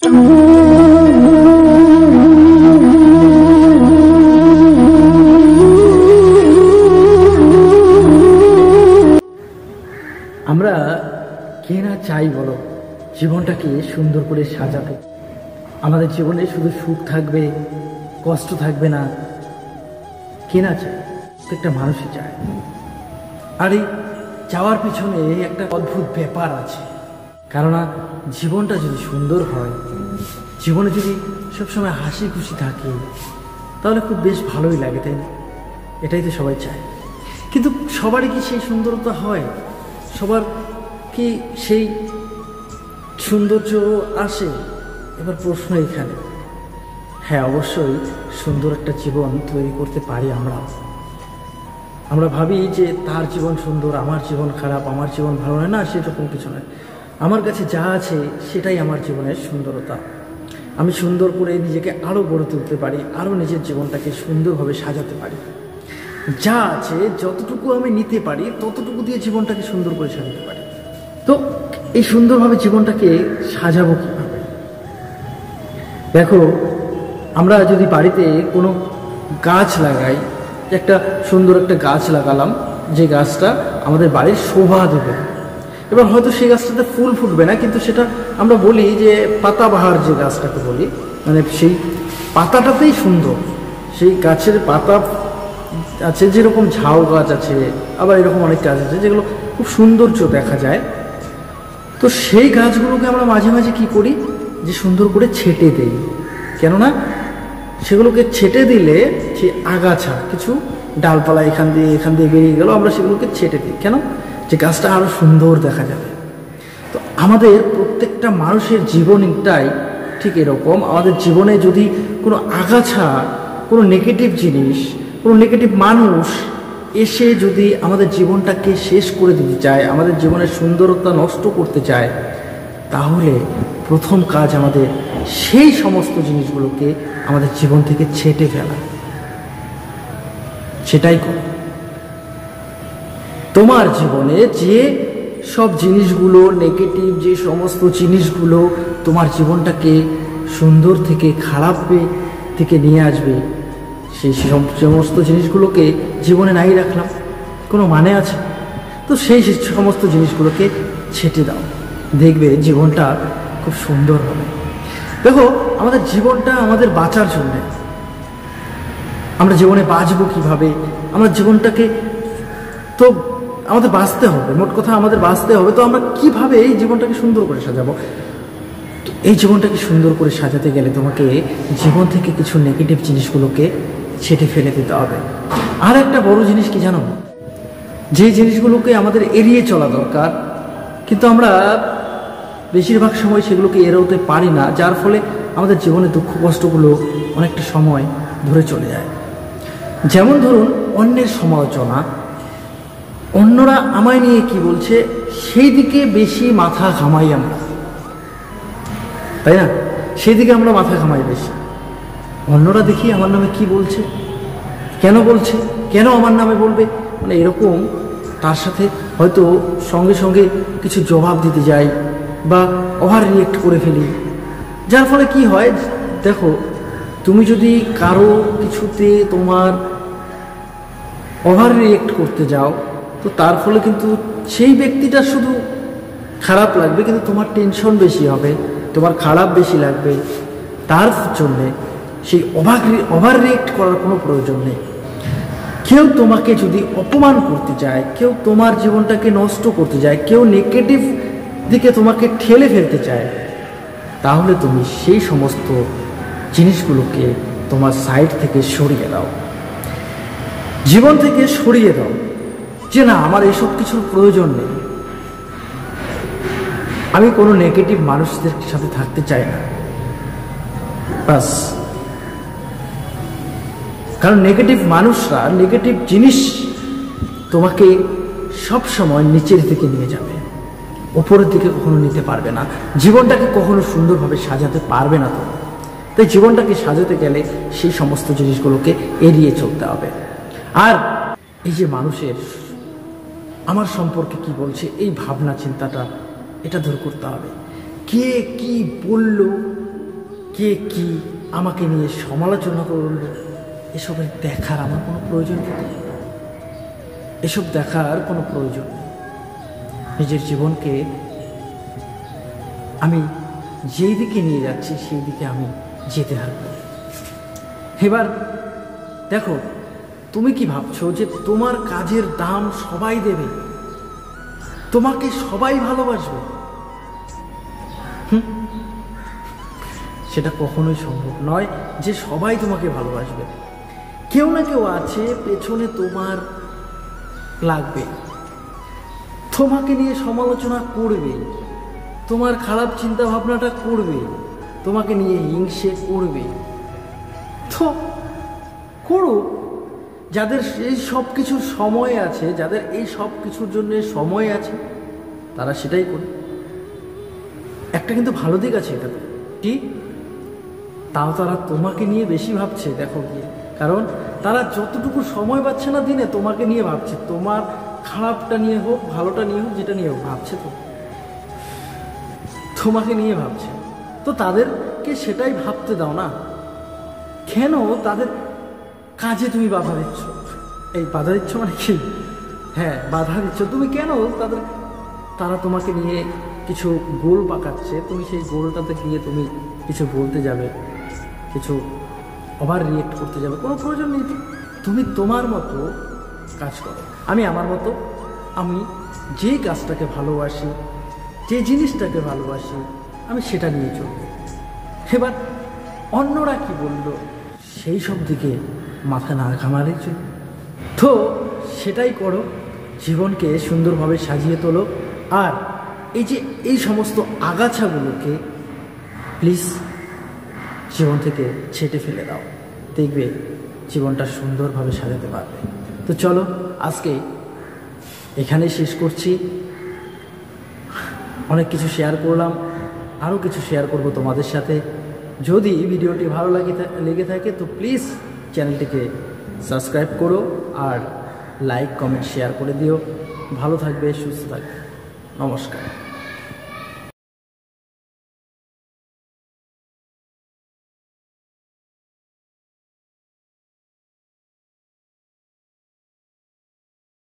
আমরা কে না চাই বলো জীবনটাকে সুন্দর করে সাজাতে। আমাদের জীবনে শুধু সুখ থাকবে, কষ্ট থাকবে না। কে না চায়? প্রত্যেকটা মানুষই চায়। আর এই চাওয়ার পিছনে একটা অদ্ভুত ব্যাপার আছে। কারণ জীবনটা যদি সুন্দর হয়, জীবনে যদি সবসময় হাসি খুশি থাকে, তাহলে খুব বেশ ভালোই লাগে, তাই না? এটাই তো সবাই চায়। কিন্তু সবারই কি সেই সুন্দরতা হয়? সবার কি সেই সৌন্দর্য আসে? এবার প্রশ্ন এখানে। হ্যাঁ, অবশ্যই সুন্দর একটা জীবন তৈরি করতে পারি আমরা ভাবি যে তার জীবন সুন্দর, আমার জীবন খারাপ, আমার জীবন ভালো নয়। না, সেরকম কিছু নয়। আমার কাছে যা আছে সেটাই আমার জীবনের সুন্দরতা। আমি সুন্দর করে নিজেকে আরও গড়ে তুলতে পারি, আরও নিজের জীবনটাকে সুন্দরভাবে সাজাতে পারি। যা আছে যতটুকু আমি নিতে পারি ততটুকু দিয়ে জীবনটাকে সুন্দর করে সাজাতে পারি। তো এই সুন্দরভাবে জীবনটাকে সাজাবো কীভাবে? দেখো, আমরা যদি বাড়িতে কোনো গাছ লাগাই, একটা সুন্দর একটা গাছ লাগালাম, যে গাছটা আমাদের বাড়ির শোভা দেবে। এবার হয়তো সেই গাছটাতে ফুল ফুটবে না, কিন্তু সেটা আমরা বলি যে পাতাবাহার যে গাছটাকে বলি, মানে সেই পাতাটাতেই সুন্দর। সেই গাছের পাতা আছে, যেরকম ঝাউ গাছ আছে, আবার এরকম অনেক গাছ আছে যেগুলো খুব সৌন্দর্য দেখা যায়। তো সেই গাছগুলোকে আমরা মাঝে মাঝে কি করি, যে সুন্দর করে ছেটে দেই। কেননা সেগুলোকে ছেটে দিলে সে আগাছা কিছু ডালপালা এখান দিয়ে বেরিয়ে গেল, আমরা সেগুলোকে ছেটে দিই। কেন? যে গাছটা আরও সুন্দর দেখা যাবে। তো আমাদের প্রত্যেকটা মানুষের জীবনটাই ঠিক এরকম। আমাদের জীবনে যদি কোনো আগাছা, কোনো নেগেটিভ জিনিস, কোনো নেগেটিভ মানুষ এসে যদি আমাদের জীবনটাকে শেষ করে দিতে চায়, আমাদের জীবনের সুন্দরতা নষ্ট করতে চায়, তাহলে প্রথম কাজ আমাদের সেই সমস্ত জিনিসগুলোকে আমাদের জীবন থেকে ছেটে ফেলা। সেটাই করো। তোমার জীবনে যে সব জিনিসগুলো নেগেটিভ, যে সমস্ত জিনিসগুলো তোমার জীবনটাকে সুন্দর থেকে খারাপ থেকে নিয়ে আসবে, সেই সমস্ত জিনিসগুলোকে জীবনে নাই রাখলাম, কোনো মানে আছে? তো সেই সমস্ত জিনিসগুলোকে ছেটে দাও, দেখবে জীবনটা খুব সুন্দর হবে। দেখো, আমাদের জীবনটা আমাদের বাঁচার জন্যে। আমরা জীবনে বাঁচবো কিভাবে? আমরা জীবনটাকে তো আমাদের বাঁচতে হবে, মোট কথা আমাদের বাঁচতে হবে। তো আমরা কিভাবে এই জীবনটাকে সুন্দর করে সাজাবো? এই জীবনটাকে সুন্দর করে সাজাতে গেলে তোমাকে জীবন থেকে কিছু নেগেটিভ জিনিসগুলোকে ছেটে ফেলে দিতে হবে। আর একটা বড় জিনিস কি জানো? যে জিনিসগুলোকে আমাদের এড়িয়ে চলা দরকার, কিন্তু আমরা বেশিরভাগ সময় সেগুলোকে এড়াতে পারি না, যার ফলে আমাদের জীবনে দুঃখ কষ্টগুলো অনেকটা সময় ধরে চলে যায়। যেমন ধরুন, অন্যের সমালোচনা। অন্যরা আমায় নিয়ে কি বলছে সেই দিকে বেশি মাথা ঘামাই আমরা, তাই না? সেই দিকে আমরা মাথা ঘামাই বেশি। অন্যরা দেখি আমার নামে কি বলছে, কেন বলছে, কেন আমার নামে বলবে, মানে এরকম তার সাথে হয়তো সঙ্গে সঙ্গে কিছু জবাব দিতে যাই বা ওভার রিয়েক্ট করে ফেলি। যার ফলে কি হয়, দেখো, তুমি যদি কারো কিছুতে তোমার ওভার রিয়েক্ট করতে যাও, তো তার ফলে কিন্তু সেই ব্যক্তিটা শুধু খারাপ লাগবে, কিন্তু তোমার টেনশন বেশি হবে, তোমার খারাপ বেশি লাগবে। তার জন্যে সেই ওভার রিয়েক্ট করার কোনো প্রয়োজন নেই। কেউ তোমাকে যদি অপমান করতে চায়, কেউ তোমার জীবনটাকে নষ্ট করতে চায়, কেউ নেগেটিভ দিকে তোমাকে ঠেলে ফেলতে চায়, তাহলে তুমি সেই সমস্ত জিনিসগুলোকে তোমার সাইড থেকে সরিয়ে দাও, জীবন থেকে সরিয়ে দাও, যে না, আমার এইসব কিছুর প্রয়োজন নেই। আমি কোনো নেগেটিভ মানুষদের সাথে থাকতে চাই না, বাস। কারণ নেগেটিভ মানুষরা, নেগেটিভ জিনিস তোমাকে সব সময় নিচের দিকে নিয়ে যাবে, ওপরের দিকে কখনো নিতে পারবে না, জীবনটাকে কখনো সুন্দরভাবে সাজাতে পারবে না। তো তাই জীবনটাকে সাজাতে গেলে সেই সমস্ত জিনিসগুলোকে এড়িয়ে চলতে হবে। আর এই যে মানুষের আমার সম্পর্কে কি বলছে, এই ভাবনা চিন্তাটা, এটা দূর করতে হবে। কে কি বলল কে কি আমাকে নিয়ে সমালোচনা করল, এসবের দেখার আমার কোনো প্রয়োজন নেই। এসব দেখার কোনো প্রয়োজন নেই। নিজের জীবনকে আমি যেই দিকে নিয়ে যাচ্ছি সেই দিকে আমি যেতে থাকবো। এবার দেখো, তুমি কি ভাবছো যে তোমার কাজের দাম সবাই দেবে, তোমাকে সবাই ভালোবাসবে? সেটা কখনোই সম্ভব নয় যে সবাই তোমাকে ভালোবাসবে। কেউ না কেউ আছে পেছনে তোমার লাগবে, তোমাকে নিয়ে সমালোচনা করবে, তোমার খারাপ চিন্তা ভাবনাটা করবে, তোমাকে নিয়ে হিংসে করবে। তো করো, যাদের এই সব কিছুর সময় আছে, যাদের এই সব কিছুর জন্য সময় আছে, তারা সেটাই করে। একটা কিন্তু ভালো দিক আছে এটাতে, কি তাও তারা তোমাকে নিয়ে বেশি ভাবছে দেখো গিয়ে। কারণ তারা যতটুকু সময় পাচ্ছে না দিনে তোমাকে নিয়ে ভাবছে, তোমার খারাপটা নিয়ে হোক ভালোটা নিয়ে হোক যেটা নিয়ে হোক ভাবছে, তো তোমাকে নিয়ে ভাবছে। তো তাদেরকে সেটাই ভাবতে দাও না। কেন তাদের কাজে তুমি বাধা দিচ্ছ? এই বাধা দিচ্ছ মানে কি? হ্যাঁ, বাধা দিচ্ছ তুমি। কেন তারা তোমাকে নিয়ে কিছু গোল পাকাচ্ছে, তুমি সেই গোলটাতে গিয়ে তুমি কিছু বলতে যাবে, কিছু ওভার রিয়েক্ট করতে যাবে? কোনো প্রয়োজন নেই। তুমি তোমার মতো কাজ করো, আমি আমার মতো। আমি যে কাজটাকে ভালোবাসি, যে জিনিসটাকে ভালোবাসি, আমি সেটা নিয়ে চলব। এবার অন্যরা কি বলল সেই সব দিকে মাথা না ঘামালে চলবে। তো সেটাই করো, জীবনকে সুন্দরভাবে সাজিয়ে তোলো। আর এই যে এই সমস্ত আগাছাগুলোকে প্লিজ জীবন থেকে ছেটে ফেলে দাও, দেখবে জীবনটা সুন্দরভাবে সাজাতে পারবে। তো চলো, আজকে এখানেই শেষ করছি। অনেক কিছু শেয়ার করলাম, আরও কিছু শেয়ার করব তোমাদের সাথে। যদি ভিডিওটি ভালো লেগে থাকে তো প্লিজ চ্যানেলটিকে সাবস্ক্রাইব করো আর লাইক কমেন্ট শেয়ার করে দিও। ভালো থাকবে, সুস্থ থাকবে। নমস্কার।